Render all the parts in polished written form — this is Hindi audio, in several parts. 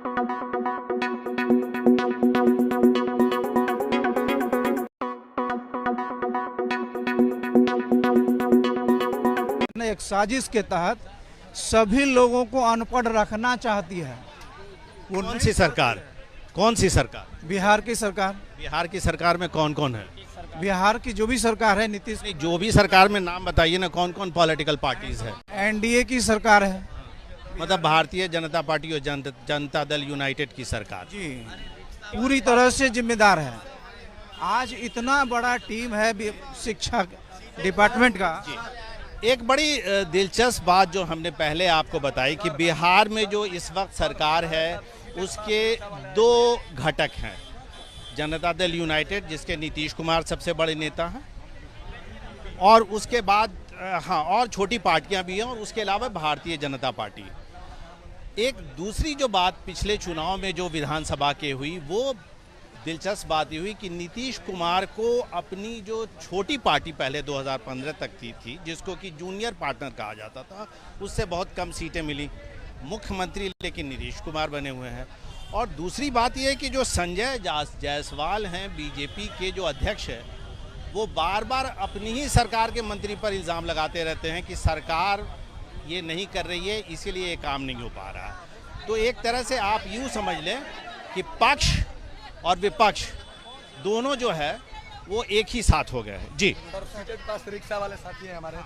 एक साजिश के तहत सभी लोगों को अनपढ़ रखना चाहती है। कौन सी सरकार? कौन सी सरकार? बिहार की सरकार। बिहार की सरकार में कौन कौन है? बिहार की जो भी सरकार है, नीतीश, जो भी सरकार में नाम बताइए ना, कौन कौन पॉलिटिकल पार्टीज है? एनडीए की सरकार है। मतलब भारतीय जनता पार्टी और जनता दल यूनाइटेड की सरकार जी, पूरी तरह से जिम्मेदार है। आज इतना बड़ा टीम है शिक्षा डिपार्टमेंट का। एक बड़ी दिलचस्प बात जो हमने पहले आपको बताई कि बिहार में जो इस वक्त सरकार है उसके दो घटक हैं। जनता दल यूनाइटेड, जिसके नीतीश कुमार सबसे बड़े नेता हैं, और उसके बाद और छोटी पार्टियां भी हैं, और उसके अलावा भारतीय जनता पार्टी। एक दूसरी जो बात पिछले चुनाव में जो विधानसभा के हुई, वो दिलचस्प बात ये हुई कि नीतीश कुमार को अपनी जो छोटी पार्टी पहले 2015 तक थी, जिसको कि जूनियर पार्टनर कहा जाता था, उससे बहुत कम सीटें मिली। मुख्यमंत्री लेकिन नीतीश कुमार बने हुए हैं। और दूसरी बात यह है कि जो संजय जायसवाल हैं, बीजेपी के जो अध्यक्ष हैं, वो बार बार अपनी ही सरकार के मंत्री पर इल्ज़ाम लगाते रहते हैं कि सरकार ये नहीं कर रही है, इसीलिए ये काम नहीं हो पा रहा है। तो एक तरह से आप यूँ समझ लें कि पक्ष और विपक्ष दोनों जो है वो एक ही साथ हो गए हैं। जी, पास रिक्शा वाले साथी हैं हमारे।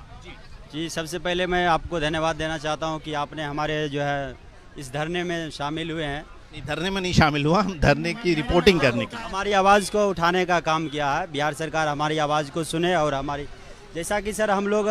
जी, सबसे पहले मैं आपको धन्यवाद देना चाहता हूं कि आपने हमारे जो है इस धरने में शामिल हुए हैं। धरने में नहीं शामिल हुआ, हम धरने की रिपोर्टिंग करने की, हमारी आवाज़ को उठाने का काम किया है। बिहार सरकार हमारी आवाज़ को सुने। और हमारी, जैसा कि सर हम लोग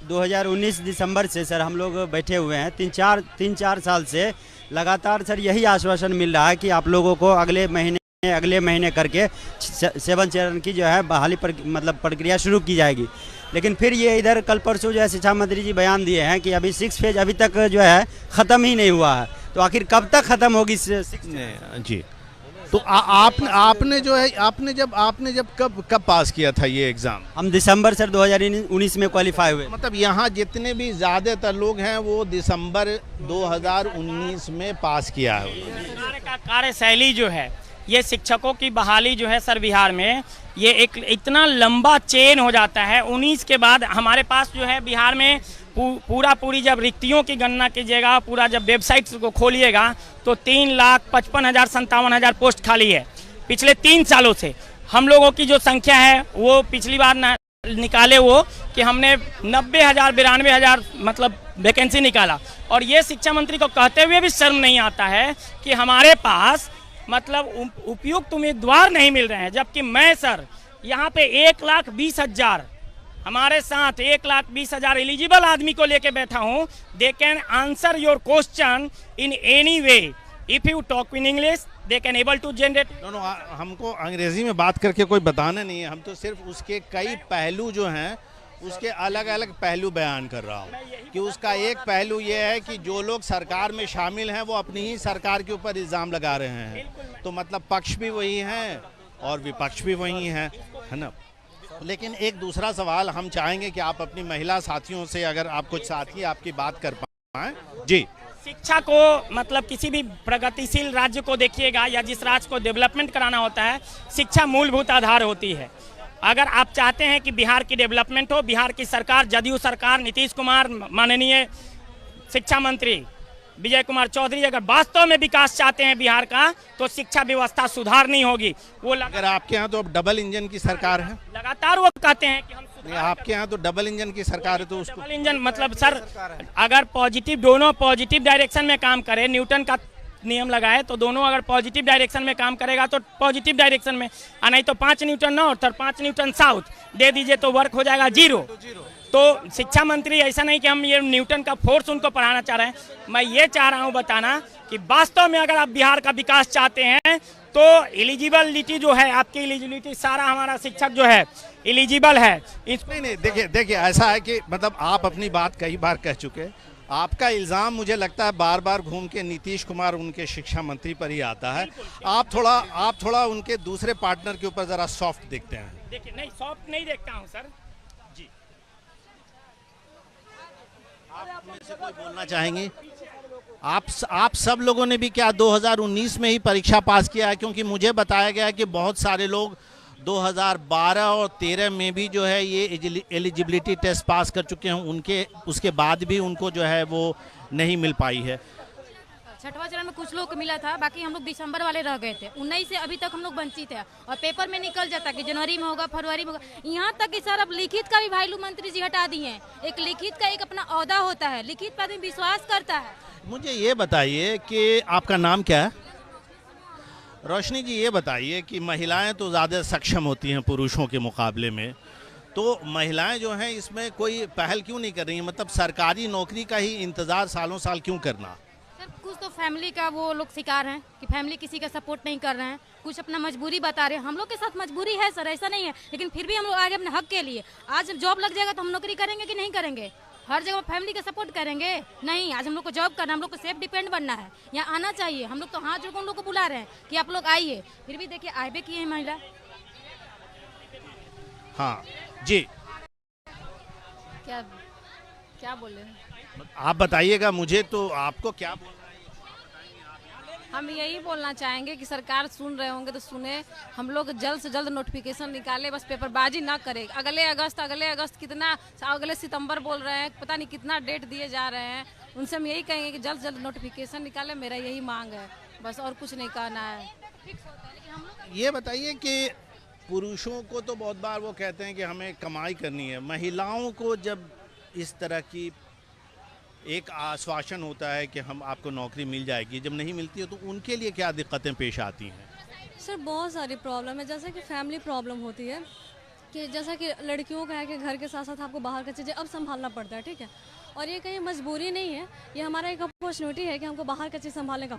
2019 दिसंबर से सर हम लोग बैठे हुए हैं, तीन चार साल से लगातार सर यही आश्वासन मिल रहा है कि आप लोगों को अगले महीने करके 7 चरण की जो है बहाली पर मतलब प्रक्रिया शुरू की जाएगी। लेकिन फिर ये इधर कल परसों जो है शिक्षा मंत्री जी बयान दिए हैं कि अभी 6 फेज अभी तक जो है ख़त्म ही नहीं हुआ है। तो आखिर कब तक ख़त्म होगी 6? जी, तो आपने जो है आपने जब कब पास किया था ये एग्ज़ाम? हम दिसंबर सर 2019 में क्वालिफाई हुए। मतलब यहाँ जितने भी ज़्यादातर लोग हैं वो दिसंबर 2019 में पास किया है। कार्यशैली जो है, ये शिक्षकों की बहाली जो है सर बिहार में, ये एक इतना लंबा चेन हो जाता है। 19 के बाद हमारे पास जो है बिहार में पूरी जब रिक्तियों की गणना कीजिएगा, पूरा जब वेबसाइट को खोलिएगा तो 3,55,000-57,000 पोस्ट खाली है। पिछले 3 सालों से हम लोगों की जो संख्या है वो पिछली बार निकाले वो कि हमने 90,000 92,000 मतलब वैकेंसी निकाला। और ये शिक्षा मंत्री को कहते हुए भी शर्म नहीं आता है कि हमारे पास मतलब उपयुक्त उम्मीदवार नहीं मिल रहे हैं। जबकि मैं सर यहाँ पे 1,20,000 हमारे साथ 1,20,000 एलिजिबल आदमी को लेके बैठा हूँ। They can answer your question in any way. If you talk in English they can able to generate. हमको अंग्रेजी में बात करके कोई बताना नहीं है, हम तो सिर्फ उसके कई पहलू जो हैं उसके अलग अलग पहलू बयान कर रहा हूँ। कि उसका एक पहलू ये है कि जो लोग सरकार में शामिल हैं वो अपनी ही सरकार के ऊपर इल्ज़ाम लगा रहे हैं। तो मतलब पक्ष भी वही हैं और विपक्ष भी वही हैं, है ना। लेकिन एक दूसरा सवाल हम चाहेंगे कि आप अपनी महिला साथियों से, अगर आप कुछ साथी आपकी बात कर पाएँ। जी, शिक्षा को मतलब किसी भी प्रगतिशील राज्य को देखिएगा या जिस राज्य को डेवलपमेंट कराना होता है, शिक्षा मूलभूत आधार होती है। अगर आप चाहते हैं कि बिहार की डेवलपमेंट हो, बिहार की सरकार, जदयू सरकार, नीतीश कुमार, माननीय शिक्षा मंत्री विजय कुमार चौधरी अगर वास्तव में विकास चाहते हैं बिहार का, तो शिक्षा व्यवस्था सुधारनी होगी। वो अगर आपके यहाँ तो अब डबल इंजन की सरकार है, लगातार वो कहते हैं कि हम आपके यहाँ तो डबल इंजन की सरकार है, तो उसको डबल इंजन मतलब सर अगर दोनों पॉजिटिव डायरेक्शन में काम करे, न्यूटन का नियम लगाए तो दोनों अगर पॉजिटिव डायरेक्शन में काम करेगा तो पॉजिटिव डायरेक्शन में, नहीं तो 5 न्यूटन नॉर्थ और 5 न्यूटन साउथ दे दीजिए तो वर्क हो जाएगा 0। तो शिक्षा मंत्री ऐसा नहीं कि हम ये न्यूटन का फोर्स उनको पढ़ाना चाह रहे हैं। मैं ये चाह रहा हूँ बताना कि वास्तव में अगर आप बिहार का विकास चाहते हैं तो एलिजिबिलिटी जो है, आपकी एलिजिबिलिटी, सारा हमारा शिक्षक जो है एलिजिबल है। नहीं, देखिए ऐसा है कि मतलब आप अपनी बात कई बार कह चुके। आपका इल्ज़ाम मुझे लगता है बार बार घूम के नीतीश कुमार उनके शिक्षा मंत्री पर ही आता है। आप थोड़ा उनके दूसरे पार्टनर के ऊपर ज़रा सॉफ्ट दिखते हैं। देखिए, नहीं सॉफ्ट नहीं देखता हूं सर जी। आप मुझसे कोई बोलना चाहेंगे? आप सब लोगों ने भी क्या 2019 में ही परीक्षा पास किया है? क्योंकि मुझे बताया गया है कि बहुत सारे लोग 2012 और 13 में भी जो है ये एलिजिबिलिटी टेस्ट पास कर चुके हैं, उसके बाद भी उनको जो है वो नहीं मिल पाई है। छठवां चरण में कुछ लोग को मिला था, बाकी हम लोग दिसंबर वाले रह गए थे। 19 से अभी तक हम लोग वंचित है और पेपर में निकल जाता कि जनवरी में होगा, फरवरी में होगा। यहाँ तक कि सर अब लिखित का भी भाईलू मंत्री जी हटा दिए हैं। एक लिखित का एक अपना औहदा होता है, लिखित पर आदमी विश्वास करता है। मुझे ये बताइए कि आपका नाम क्या है? रोशनी जी, ये बताइए कि महिलाएं तो ज़्यादा सक्षम होती हैं पुरुषों के मुकाबले में, तो महिलाएं जो हैं इसमें कोई पहल क्यों नहीं कर रही हैं? मतलब सरकारी नौकरी का ही इंतज़ार सालों साल क्यों करना? सर कुछ तो फैमिली का वो लोग शिकार हैं कि फैमिली किसी का सपोर्ट नहीं कर रहे हैं, कुछ अपना मजबूरी बता रहे हैं। हम लोग के साथ मजबूरी है सर, ऐसा नहीं है, लेकिन फिर भी हम लोग आगे अपने हक के लिए। आज जॉब लग जाएगा तो हम नौकरी करेंगे कि नहीं करेंगे? हर जगह फैमिली का सपोर्ट करेंगे? नहीं, आज हम लोग को जॉब करना, हम लोग को सेल्फ डिपेंड बनना है, यहाँ आना चाहिए। हम लोग तो हाथ जोड़ के हम लोग को बुला रहे हैं कि आप लोग आइए, फिर भी देखिए आए भी किए हैं महिला। हाँ जी, क्या बोले आप बताइएगा मुझे, तो आपको क्या बोलना है? हम यही बोलना चाहेंगे कि सरकार सुन रहे होंगे तो सुने, हम लोग जल्द से जल्द नोटिफिकेशन निकाले, बस पेपरबाजी ना करे। अगले अगस्त कितना, अगले सितंबर बोल रहे हैं, पता नहीं कितना डेट दिए जा रहे हैं। उनसे हम यही कहेंगे कि जल्द से जल्द नोटिफिकेशन निकाले, मेरा यही मांग है, बस और कुछ नहीं कहना है। ये बताइए कि पुरुषों को तो बहुत बार वो कहते हैं कि हमें कमाई करनी है, महिलाओं को जब इस तरह की एक आश्वासन होता है कि हम आपको नौकरी मिल जाएगी, जब नहीं मिलती है तो उनके लिए क्या दिक्कतें पेश आती हैं? सर बहुत सारी प्रॉब्लम है, जैसे कि फैमिली प्रॉब्लम होती है कि जैसा कि लड़कियों का है कि घर के साथ साथ आपको बाहर की चीज़ें अब संभालना पड़ता है, ठीक है। और ये कहीं मजबूरी नहीं है, ये हमारा एक अपॉर्चुनिटी है कि हमको बाहर की चीज़ संभालने का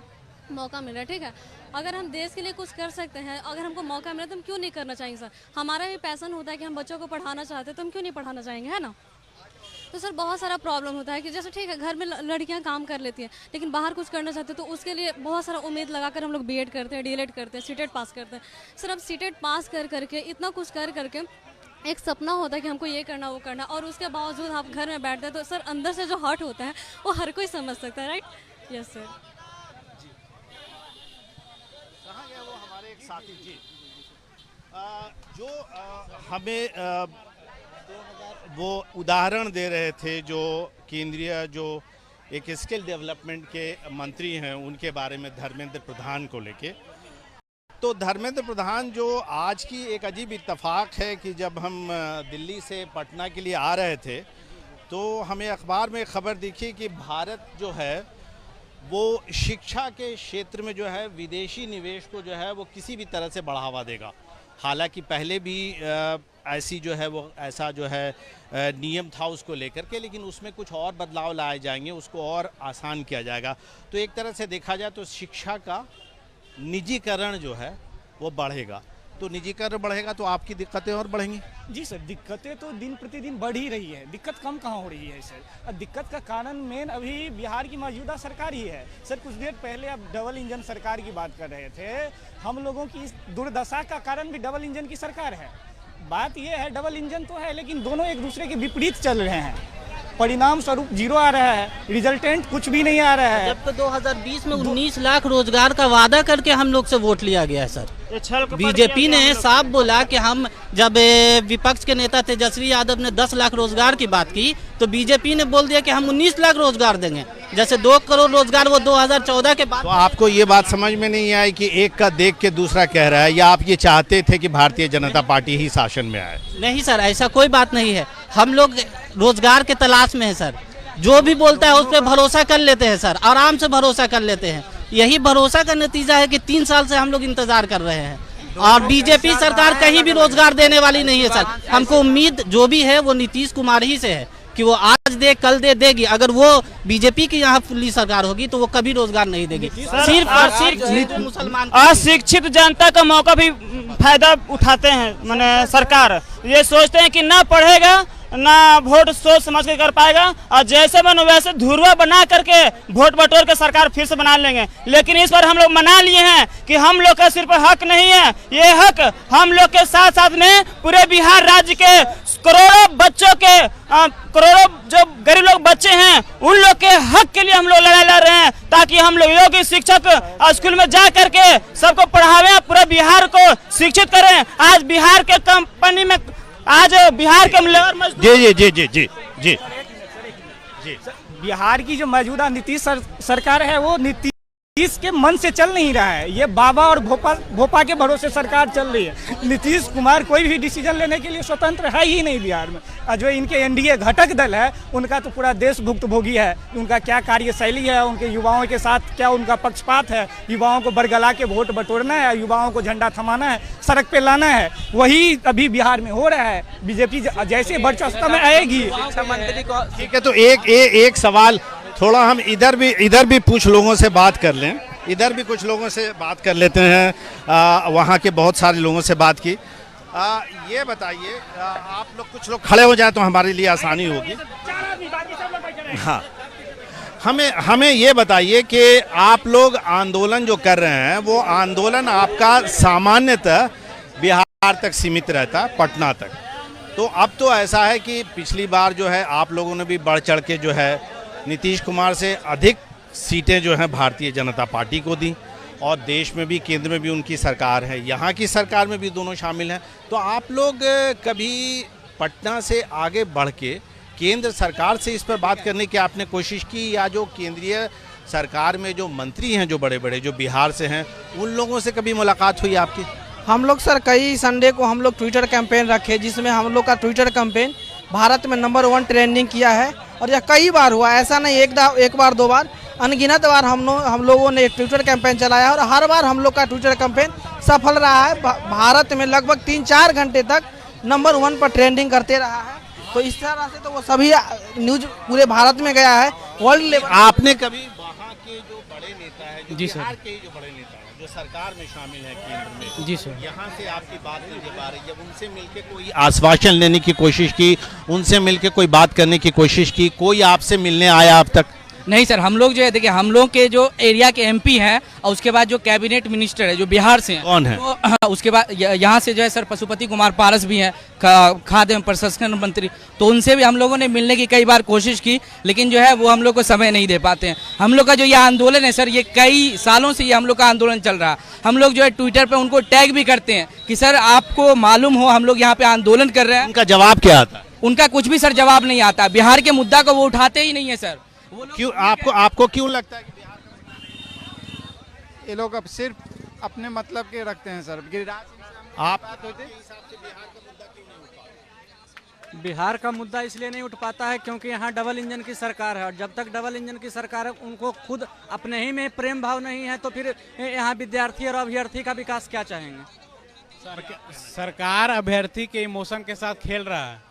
मौका मिल रहा है, ठीक है। अगर हम देश के लिए कुछ कर सकते हैं, अगर हमको मौका मिला तो हम क्यों नहीं करना चाहेंगे सर? हमारा भी पैसन होता है कि हम बच्चों को पढ़ाना चाहते हैं, तो हम क्यों नहीं पढ़ाना चाहेंगे, है ना? तो सर बहुत सारा प्रॉब्लम होता है कि जैसे ठीक है घर में लड़कियां काम कर लेती हैं, लेकिन बाहर कुछ करना चाहते हैं तो उसके लिए बहुत सारा उम्मीद लगाकर हम लोग बीएड करते हैं, डीएलएड करते हैं, सीटेट पास करते हैं। सर अब सीटेट पास कर करके इतना कुछ कर करके एक सपना होता है कि हमको ये करना वो करना, और उसके बावजूद आप घर में बैठते हैं तो सर अंदर से जो हर्ट होता है वो हर कोई समझ सकता है, राइट? Yes sir. कहाँ गया वो हमारे एक साथी जी जो हमें वो उदाहरण दे रहे थे, जो केंद्रीय जो एक स्किल डेवलपमेंट के मंत्री हैं उनके बारे में, धर्मेंद्र प्रधान को लेके। तो धर्मेंद्र प्रधान जो आज की एक अजीब इत्तेफाक है कि जब हम दिल्ली से पटना के लिए आ रहे थे तो हमें अखबार में खबर दिखी कि भारत जो है वो शिक्षा के क्षेत्र में जो है विदेशी निवेश को जो है वो किसी भी तरह से बढ़ावा देगा। हालांकि पहले भी ऐसी जो है वो ऐसा जो है नियम था उसको लेकर के, लेकिन उसमें कुछ और बदलाव लाए जाएंगे, उसको और आसान किया जाएगा। तो एक तरह से देखा जाए तो शिक्षा का निजीकरण जो है वो बढ़ेगा, तो निजीकरण बढ़ेगा तो आपकी दिक्कतें और बढ़ेंगी। जी सर, दिक्कतें तो दिन प्रतिदिन बढ़ ही रही है, दिक्कत कम कहाँ हो रही है सर। दिक्कत का कारण मेन अभी बिहार की मौजूदा सरकार ही है सर। कुछ देर पहले आप डबल इंजन सरकार की बात कर रहे थे, हम लोगों की इस दुर्दशा का कारण भी डबल इंजन की सरकार है। बात यह है डबल इंजन तो है, लेकिन दोनों एक दूसरे के विपरीत चल रहे हैं, परिणाम स्वरूप जीरो आ रहा है, रिजल्टेंट कुछ भी नहीं आ रहा है। जब तो 2020 में 19 लाख रोजगार का वादा करके हम लोग से वोट लिया गया है सर। बीजेपी ने साफ बोला कि हम, जब विपक्ष के नेता तेजस्वी यादव ने 10 लाख रोजगार की बात की तो बीजेपी ने बोल दिया कि हम 19 लाख रोजगार देंगे, जैसे 2 करोड़ रोजगार वो 2014 के बाद। तो आपको ये बात समझ में नहीं आई कि एक का देख के दूसरा कह रहा है, या आप ये चाहते थे कि भारतीय जनता पार्टी ही शासन में आए? नहीं सर, ऐसा कोई बात नहीं है, हम लोग रोजगार के तलाश में है सर। जो भी बोलता है उस पर भरोसा कर लेते हैं सर, आराम से भरोसा कर लेते हैं। यही भरोसा का नतीजा है कि 3 साल से हम लोग इंतजार कर रहे हैं, और बीजेपी सरकार कहीं भी रोजगार देने वाली नहीं है सर। हमको उम्मीद जो भी है वो नीतीश कुमार ही से है कि वो आज दे कल दे अगर वो बीजेपी की यहाँ फुल्ली सरकार होगी तो वो कभी रोजगार नहीं देगी। सिर्फ और सिर्फ मुसलमान अशिक्षित जनता का मौका भी फायदा उठाते हैं। माने सरकार ये सोचते हैं कि ना पढ़ेगा ना वोट सोच समझ के कर पाएगा, और जैसे बनो वैसे धुरवा बना करके वोट बटोर के सरकार फिर से बना लेंगे। लेकिन इस बार हम लोग मना लिए हैं कि हम लोग का सिर्फ हक नहीं है, ये हक हम लोग के साथ साथ में पूरे बिहार राज्य के करोड़ों बच्चों के करोड़ों जो गरीब लोग बच्चे हैं उन लोग के हक के लिए हम लोग लड़ाई लड़ रहे हैं, ताकि हम लोग योग्य शिक्षक स्कूल में जा करके सबको पढ़ावे, पूरा बिहार को शिक्षित करें। आज बिहार के कंपनी में, आज बिहार के लेबर मजदूर जी जी जी जी जी जी बिहार की जो मौजूदा नीतीश सरकार है वो नीतीश के मन से चल नहीं रहा है। ये बाबा और भोपा के भरोसे सरकार चल रही है। नीतीश कुमार कोई भी डिसीजन लेने के लिए स्वतंत्र है ही नहीं बिहार में। और जो इनके एनडीए घटक दल है उनका तो पूरा देश भुक्तभोगी है। उनका क्या कार्यशैली है, उनके युवाओं के साथ क्या उनका पक्षपात है, युवाओं को बरगला के वोट बटोरना है, युवाओं को झंडा थमाना है, सड़क पे लाना है, वही अभी बिहार में हो रहा है। बीजेपी जैसे वर्चस्व में आएगी। ठीक है, तो एक सवाल थोड़ा हम इधर भी कुछ लोगों से बात कर लें, इधर भी कुछ लोगों से बात कर लेते हैं। वहाँ के बहुत सारे लोगों से बात की। ये बताइए, आप लोग कुछ लोग खड़े हो जाए तो हमारे लिए आसानी होगी। हाँ, हमें ये बताइए कि आप लोग आंदोलन जो कर रहे हैं वो आंदोलन आपका सामान्यतः बिहार तक सीमित रहता, पटना तक। तो अब तो ऐसा है कि पिछली बार जो है आप लोगों ने भी बढ़ चढ़ के जो है नीतीश कुमार से अधिक सीटें जो हैं भारतीय जनता पार्टी को दी, और देश में भी, केंद्र में भी उनकी सरकार है, यहाँ की सरकार में भी दोनों शामिल हैं। तो आप लोग कभी पटना से आगे बढ़ के केंद्र सरकार से इस पर बात करने की आपने कोशिश की, या जो केंद्रीय सरकार में जो मंत्री हैं, जो बड़े बड़े जो बिहार से हैं, उन लोगों से कभी मुलाकात हुई आपकी? हम लोग सर कई संडे को हम लोग ट्विटर कैंपेन रखे, जिसमें हम लोग का ट्विटर कैंपेन भारत में नंबर 1 ट्रेंडिंग किया है। और यह कई बार हुआ, ऐसा नहीं एक बार 2 बार, अनगिनत बार हम लोगों ने ट्विटर कैंपेन चलाया है, और हर बार हम लोग का ट्विटर कैंपेन सफल रहा है। भारत में लगभग 3-4 घंटे तक नंबर 1 पर ट्रेंडिंग करते रहा है। तो इस तरह से तो वो सभी न्यूज पूरे भारत में गया है, वर्ल्ड लेवल। आपने कभी वहाँ के जो बड़े नेता है, जो बिहार के जो बड़े नेता है, जो सरकार में शामिल है केंद्र में, जी सर, यहाँ से आपकी बात नहीं हो पा रही, जब उनसे मिलके कोई आश्वासन लेने की कोशिश की, उनसे मिलके कोई बात करने की कोशिश की, कोई आपसे मिलने आया अब तक? नहीं सर, हम लोग जो है देखिए, हम लोग के जो एरिया के एमपी हैं और उसके बाद जो कैबिनेट मिनिस्टर है जो बिहार से हैं, कौन है? तो उसके बाद यहाँ से जो है सर पशुपति कुमार पारस भी हैं, खाद्य एवं प्रसंस्करण मंत्री, तो उनसे भी हम लोगों ने मिलने की कई बार कोशिश की, लेकिन जो है वो हम लोग को समय नहीं दे पाते हैं। हम लोग का जो ये आंदोलन है सर, ये कई सालों से ये हम लोग का आंदोलन चल रहा है। हम लोग जो है ट्विटर पर उनको टैग भी करते हैं कि सर आपको मालूम हो हम लोग यहाँ पे आंदोलन कर रहे हैं। उनका जवाब क्या आता? उनका कुछ भी सर जवाब नहीं आता। बिहार के मुद्दा को वो उठाते ही नहीं है सर। क्यों आपको क्यों लगता है कि बिहार का ये लोग अब सिर्फ अपने मतलब के रखते हैं सर? बिहार का मुद्दा इसलिए नहीं उठ पाता है क्योंकि यहाँ डबल इंजन की सरकार है, और जब तक डबल इंजन की सरकार है उनको खुद अपने ही में प्रेम भाव नहीं है, तो फिर यहाँ विद्यार्थी और अभ्यर्थी का विकास क्या चाहेंगे? सरकार अभ्यर्थी के इमोशन के साथ खेल रहा है।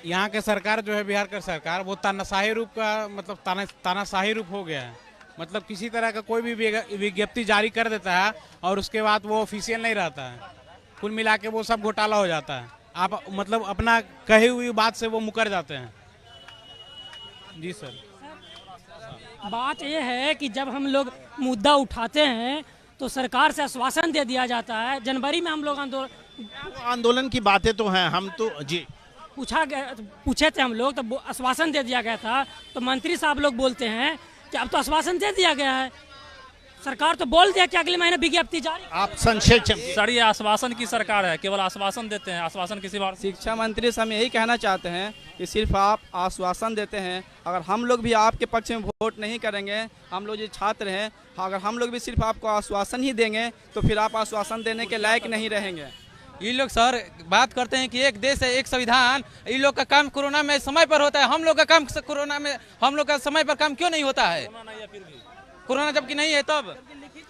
यहाँ के सरकार जो है, बिहार का सरकार, वो तानाशाही रूप का मतलब तानाशाही रूप हो गया है। मतलब किसी तरह का कोई भी विज्ञप्ति जारी कर देता है और उसके बाद वो ऑफिशियल नहीं रहता है। कुल मिला के वो सब घोटाला हो जाता है। आप मतलब अपना कही हुई बात से वो मुकर जाते हैं। जी सर, बात ये है कि जब हम लोग मुद्दा उठाते हैं तो सरकार से आश्वासन दे दिया जाता है। जनवरी में हम लोग आंदोलन की बातें तो हैं, हम तो जी पूछे थे हम लोग, तो आश्वासन दे दिया गया था। तो मंत्री साहब लोग बोलते हैं कि अब तो आश्वासन दे दिया गया है, सरकार तो बोल दिया कि अगले महीने विज्ञप्ति जारी। आप संक्षेप सर, ये आश्वासन की सरकार है, केवल आश्वासन देते हैं, आश्वासन किसी बार। शिक्षा मंत्री से हम यही कहना चाहते हैं कि सिर्फ आप आश्वासन देते हैं। अगर हम लोग भी आपके पक्ष में वोट नहीं करेंगे, हम लोग जो छात्र हैं, अगर हम लोग भी सिर्फ आपको आश्वासन ही देंगे तो फिर आप आश्वासन देने के लायक नहीं रहेंगे। ये लोग सर बात करते हैं कि एक देश है एक संविधान, इन लोग का काम कोरोना में समय पर होता है, हम लोग का काम कोरोना में, हम लोग का समय पर काम क्यों नहीं होता है? कोरोना जबकि नहीं है तब,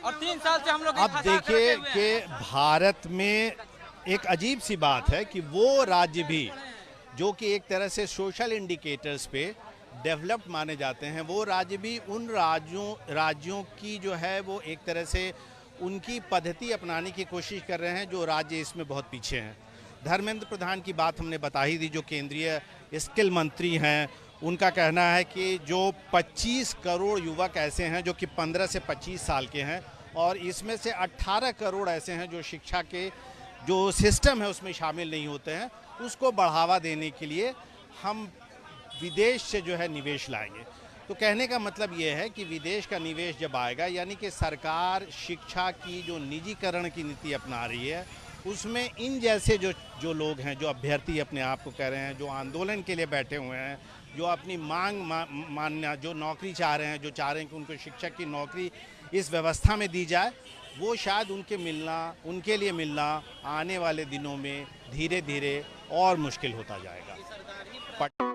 और 3 साल से हम लोग। अब देखिए कि भारत में एक अजीब सी बात है कि वो राज्य भी जो कि एक तरह से सोशल इंडिकेटर्स पे डेवलप्ड माने जाते हैं, वो राज्य भी उन राज्यों की जो है वो एक तरह से उनकी पद्धति अपनाने की कोशिश कर रहे हैं जो राज्य इसमें बहुत पीछे हैं। धर्मेंद्र प्रधान की बात हमने बता ही दी, जो केंद्रीय स्किल मंत्री हैं, उनका कहना है कि जो 25 करोड़ युवक ऐसे हैं जो कि 15 से 25 साल के हैं, और इसमें से 18 करोड़ ऐसे हैं जो शिक्षा के जो सिस्टम है उसमें शामिल नहीं होते हैं, उसको बढ़ावा देने के लिए हम विदेश से जो है निवेश लाएंगे। तो कहने का मतलब ये है कि विदेश का निवेश जब आएगा, यानी कि सरकार शिक्षा की जो निजीकरण की नीति अपना रही है, उसमें इन जैसे जो लोग हैं, जो अभ्यर्थी अपने आप को कह रहे हैं, जो आंदोलन के लिए बैठे हुए हैं, जो अपनी मांग मानना, जो नौकरी चाह रहे हैं, जो चाह रहे हैं कि उनको शिक्षक की नौकरी इस व्यवस्था में दी जाए, वो शायद उनके लिए मिलना आने वाले दिनों में धीरे धीरे और मुश्किल होता जाएगा।